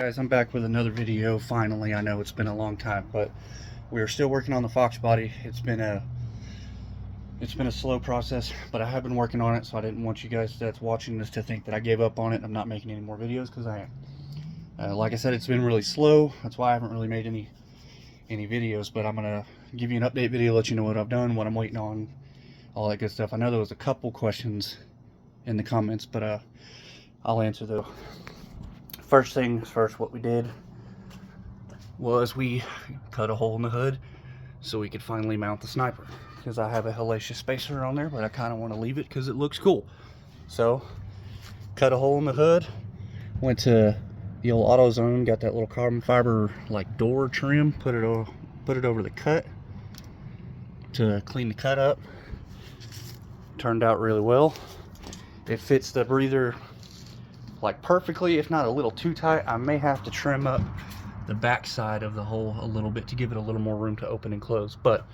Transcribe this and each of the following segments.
Guys, I'm back with another video. Finally, I know it's been a long time, but we're still working on the Foxbody. It's been a slow process, but I have been working on it, so I didn't want you guys that's watching this to think that I gave up on it and I'm not making any more videos, because I am. Like I said, it's been really slow. That's why I haven't really made any videos, but I'm gonna give you an update video, let you know what I've done, what I'm waiting on, all that good stuff. I know there was a couple questions in the comments, but I'll answer those. First things first, what we did was we cut a hole in the hood so we could finally mount the sniper, because I have a hellacious spacer on there, but I kind of want to leave it because it looks cool. So cut a hole in the hood, went to the old AutoZone, got that little carbon fiber like door trim, put it over the cut to clean the cut up. Turned out really well. It fits the breather like perfectly, if not a little too tight. I may have to trim up the back side of the hole a little bit to give it a little more room to open and close. But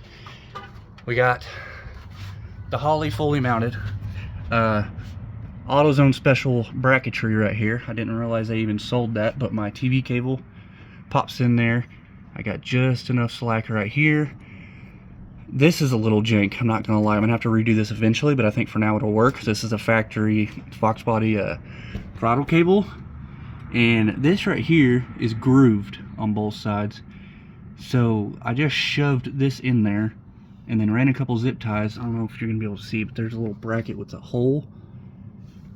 we got the Holly fully mounted. AutoZone special bracketry right here. I didn't realize they even sold that, but my TV cable pops in there. I got just enough slack right here. This is a little jank, I'm not gonna lie. I'm gonna have to redo this eventually, but I think for now it'll work. This is a factory Foxbody throttle cable, and this right here is grooved on both sides. So I just shoved this in there and then ran a couple zip ties. I don't know if you're gonna be able to see, but there's a little bracket with a hole,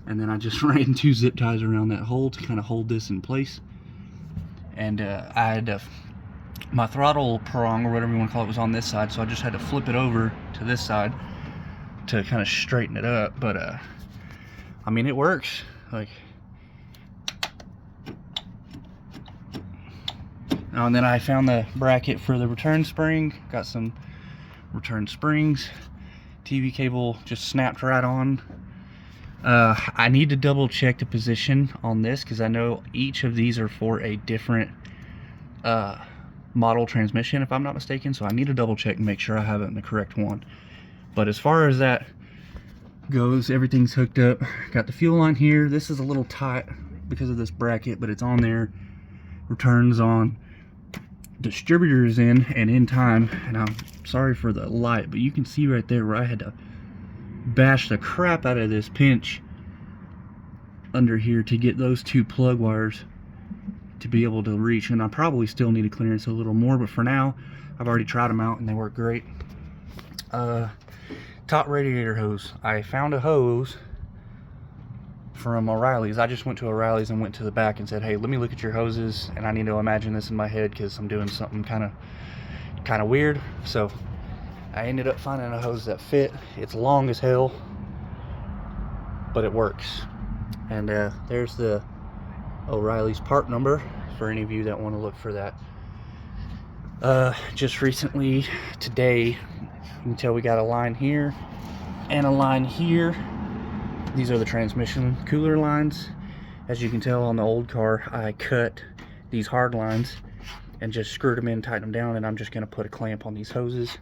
and then I just ran 2 zip ties around that hole to kind of hold this in place. And I had my throttle prong, or whatever you want to call it, was on this side, so I just had to flip it over to this side to kind of straighten it up. But I mean, it works. Like, oh, and then I found the bracket for the return spring, got some return springs. TV cable just snapped right on. I need to double check the position on this, because I know each of these are for a different model transmission, if I'm not mistaken, so I need to double check and make sure I have it in the correct one. But as far as that goes, everything's hooked up. Got the fuel line here. This is a little tight because of this bracket, but it's on there. Returns on. Distributor is in time, and I'm sorry for the light, but you can see right there where I had to bash the crap out of this pinch under here to get those 2 plug wires to be able to reach. And I probably still need to clearance a little more, but for now I've already tried them out and they work great. Top radiator hose. I found a hose from O'Reilly's. I just went to O'Reilly's and went to the back and said, hey, let me look at your hoses, and I need to imagine this in my head because I'm doing something kind of weird. So I ended up finding a hose that fit. It's long as hell, but it works. And there's the O'Reilly's part number for any of you that want to look for that. Just recently, today, you can tell we got a line here and a line here. These are the transmission cooler lines. As you can tell on the old car, I cut these hard lines and just screwed them in, tightened them down, and I'm just going to put a clamp on these hoses.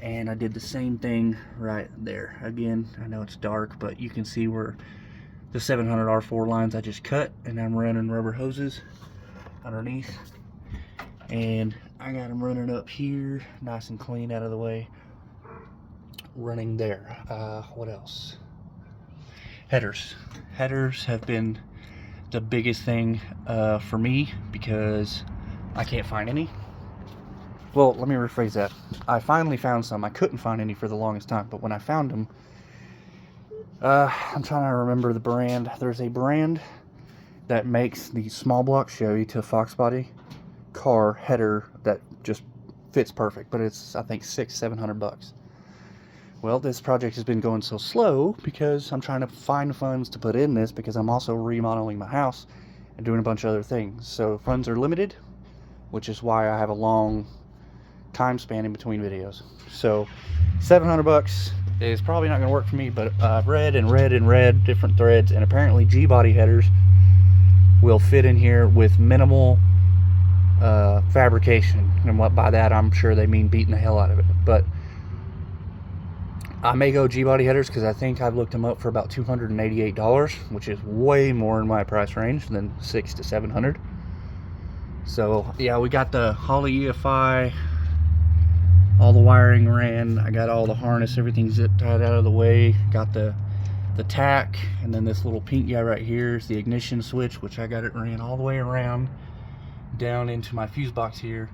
And I did the same thing right there. Again, I know it's dark, but you can see where the 700 R4 lines I just cut, and I'm running rubber hoses underneath, and I got them running up here nice and clean out of the way, running there. What else? Headers have been the biggest thing for me, because I can't find any. Well, let me rephrase that. I finally found some. I couldn't find any for the longest time, but when I found them, I'm trying to remember the brand. There's a brand that makes the small block Chevy to Foxbody car header that just fits perfect, but it's, I think, $600-700. Well, this project has been going so slow because I'm trying to find funds to put in this, because I'm also remodeling my house and doing a bunch of other things. So funds are limited, which is why I have a long time span in between videos. So $700 is probably not going to work for me, but I've read different threads, and apparently G-body headers will fit in here with minimal fabrication. And what by that, I'm sure they mean beating the hell out of it. But I may go G-body headers because I think I've looked them up for about $288, which is way more in my price range than $600 to $700. So yeah, we got the Holley EFI, all the wiring ran. I got all the harness, everything zip tied out of the way. Got the tack, and then this little pink guy right here is the ignition switch, which I got it ran all the way around down into my fuse box here,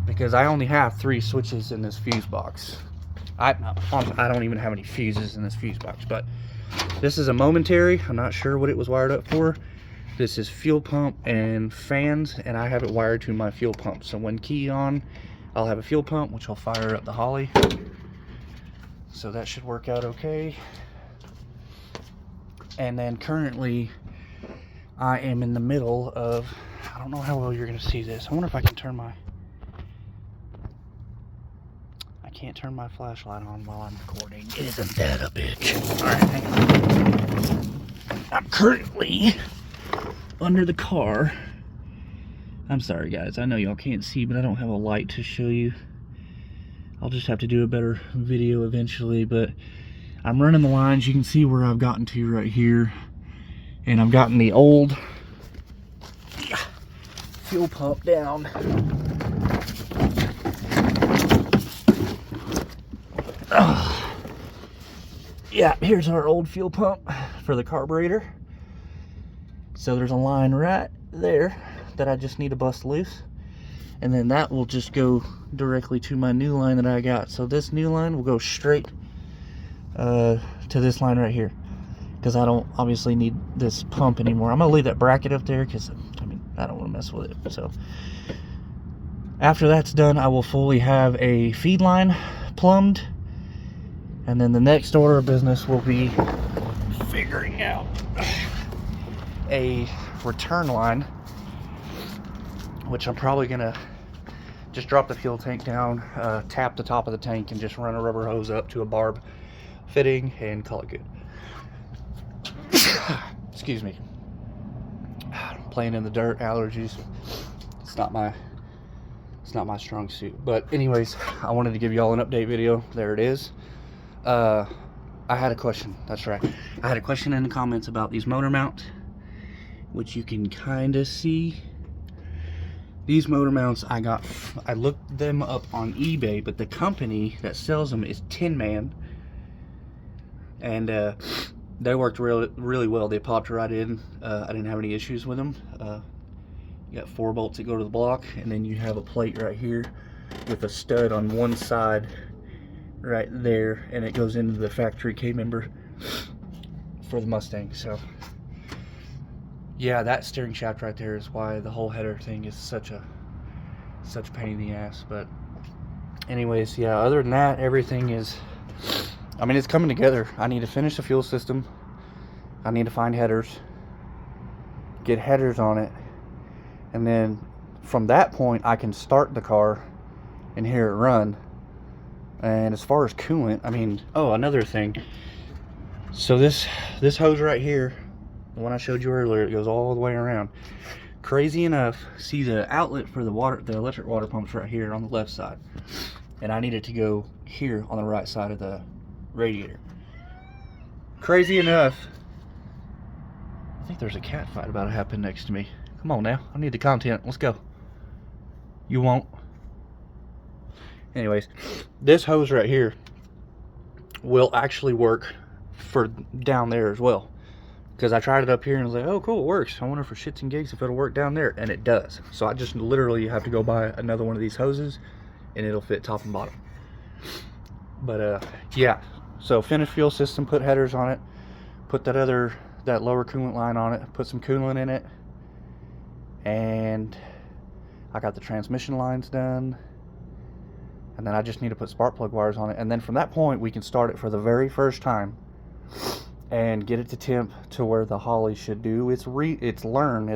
because I only have 3 switches in this fuse box. I don't even have any fuses in this fuse box, but this is a momentary. I'm not sure what it was wired up for. This is fuel pump and fans, and I have it wired to my fuel pump. So when key on, I'll have a fuel pump, which will fire up the Holley. So that should work out okay. And then currently, I am in the middle of, I don't know how well you're gonna see this. I wonder if I can turn my, I can't turn my flashlight on while I'm recording. Isn't that a bitch? All right, hang on. I'm currently under the car. I'm sorry guys, I know y'all can't see, but I don't have a light to show you. I'll just have to do a better video eventually, but I'm running the lines. You can see where I've gotten to right here, and I've gotten the old fuel pump down. Yeah, here's our old fuel pump for the carburetor. So there's a line right there that I just need to bust loose, and then that will just go directly to my new line that I got. So this new line will go straight to this line right here, because I don't obviously need this pump anymore. I'm gonna leave that bracket up there because I mean I don't want to mess with it. So after that's done, I will fully have a feed line plumbed, and then the next order of business will be figuring out a return line, which I'm probably gonna just drop the fuel tank down, tap the top of the tank, and just run a rubber hose up to a barb fitting and call it good. Excuse me. Playing in the dirt, allergies. It's not my strong suit. But anyways, I wanted to give y'all an update video. There it is. I had a question. That's right. I had a question in the comments about these motor mounts, which you can kind of see. These motor mounts I looked them up on eBay, but the company that sells them is Tin Man, and they worked really well. They popped right in. I didn't have any issues with them. You got 4 bolts that go to the block, and then you have a plate right here with a stud on one side right there, and it goes into the factory K-member for the Mustang. So yeah, that steering shaft right there is why the whole header thing is such a pain in the ass. But anyways, yeah, other than that, everything is, I mean, it's coming together. I need to finish the fuel system. I need to find headers, get headers on it, and then from that point I can start the car and hear it run. And as far as coolant, I mean, oh, another thing. So this hose right here, the one I showed you earlier, it goes all the way around. Crazy enough, see the outlet for the electric water pumps right here on the left side, and I need it to go here on the right side of the radiator. Crazy enough, I think there's a cat fight about to happen next to me. Come on now, I need the content. Let's go. You won't. Anyways, this hose right here will actually work for down there as well, because I tried it up here and was like, oh cool, it works. I wonder for shits and gigs if it'll work down there, and it does. So I just literally have to go buy another one of these hoses and it'll fit top and bottom. But yeah, so finished fuel system, put headers on it, put that lower coolant line on it, put some coolant in it, and I got the transmission lines done, and then I just need to put spark plug wires on it, and then from that point we can start it for the very first time and get it to temp to where the Holley should do its relearn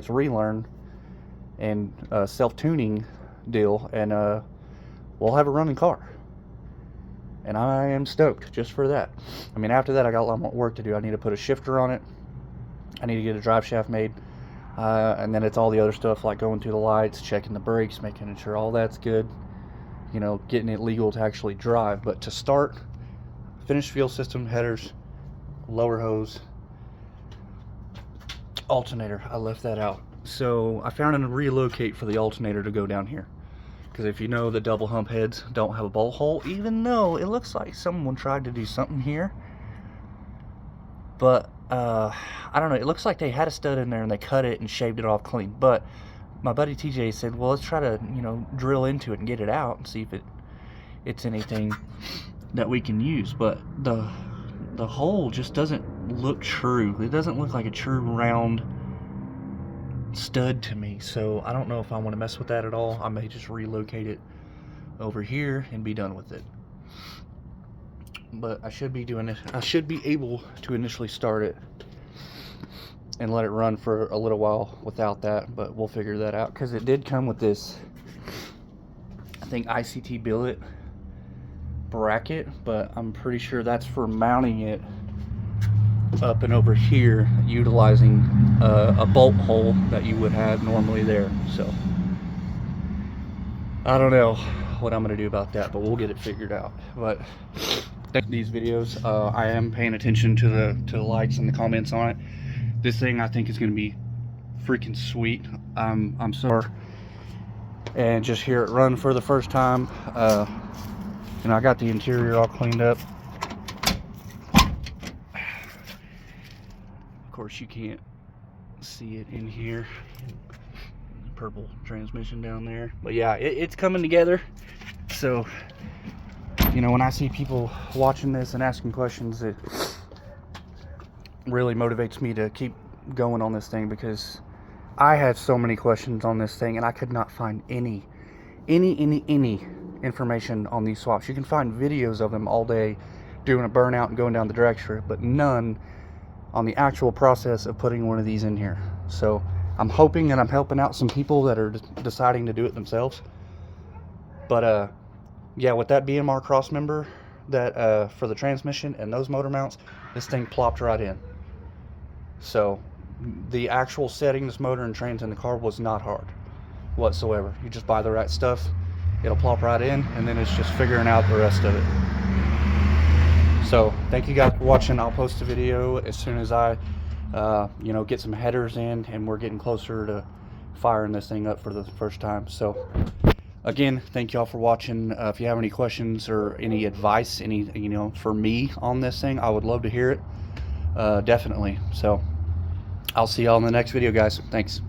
and self-tuning deal, and we'll have a running car. And I am stoked just for that. I mean, after that I got a lot more work to do. I need to put a shifter on it, I need to get a drive shaft made, and then it's all the other stuff like going through the lights, checking the brakes, making sure all that's good, you know, getting it legal to actually drive. But to start, finished fuel system, headers, lower hose, alternator, I left that out. So I found a relocate for the alternator to go down here. Because if you know, the double hump heads don't have a bolt hole, even though it looks like someone tried to do something here. But I don't know, it looks like they had a stud in there and they cut it and shaved it off clean. But my buddy TJ said, well, let's try to, you know, drill into it and get it out and see if it's anything that we can use. But the hole just doesn't look true. It doesn't look like a true round stud to me, so I don't know if I want to mess with that at all. I may just relocate it over here and be done with it. But I should be doing it. I should be able to initially start it and let it run for a little while without that, but we'll figure that out, because it did come with this, I think, ICT billet bracket, but I'm pretty sure that's for mounting it up and over here, utilizing a bolt hole that you would have normally there. So I don't know what I'm gonna do about that, but we'll get it figured out. But these videos, I am paying attention to the likes and the comments on it. This thing, I think, is gonna be freaking sweet. I'm sorry, and just hear it run for the first time. And I got the interior all cleaned up. Of course, you can't see it in here. Purple transmission down there. But yeah, it's coming together. So, you know, when I see people watching this and asking questions, it really motivates me to keep going on this thing, because I had so many questions on this thing and I could not find any information on these swaps. You can find videos of them all day doing a burnout and going down the drag strip, but none on the actual process of putting one of these in here. So I'm hoping that I'm helping out some people that are deciding to do it themselves. But yeah, with that BMR cross member that for the transmission and those motor mounts, this thing plopped right in. So the actual setting this motor and trans in the car was not hard whatsoever. You just buy the right stuff, it'll plop right in, and then it's just figuring out the rest of it. So thank you guys for watching. I'll post a video as soon as I you know, get some headers in and we're getting closer to firing this thing up for the first time. So again, thank y'all for watching. If you have any questions or any advice, you know, for me on this thing, I would love to hear it. Definitely. So I'll see y'all in the next video, guys. Thanks.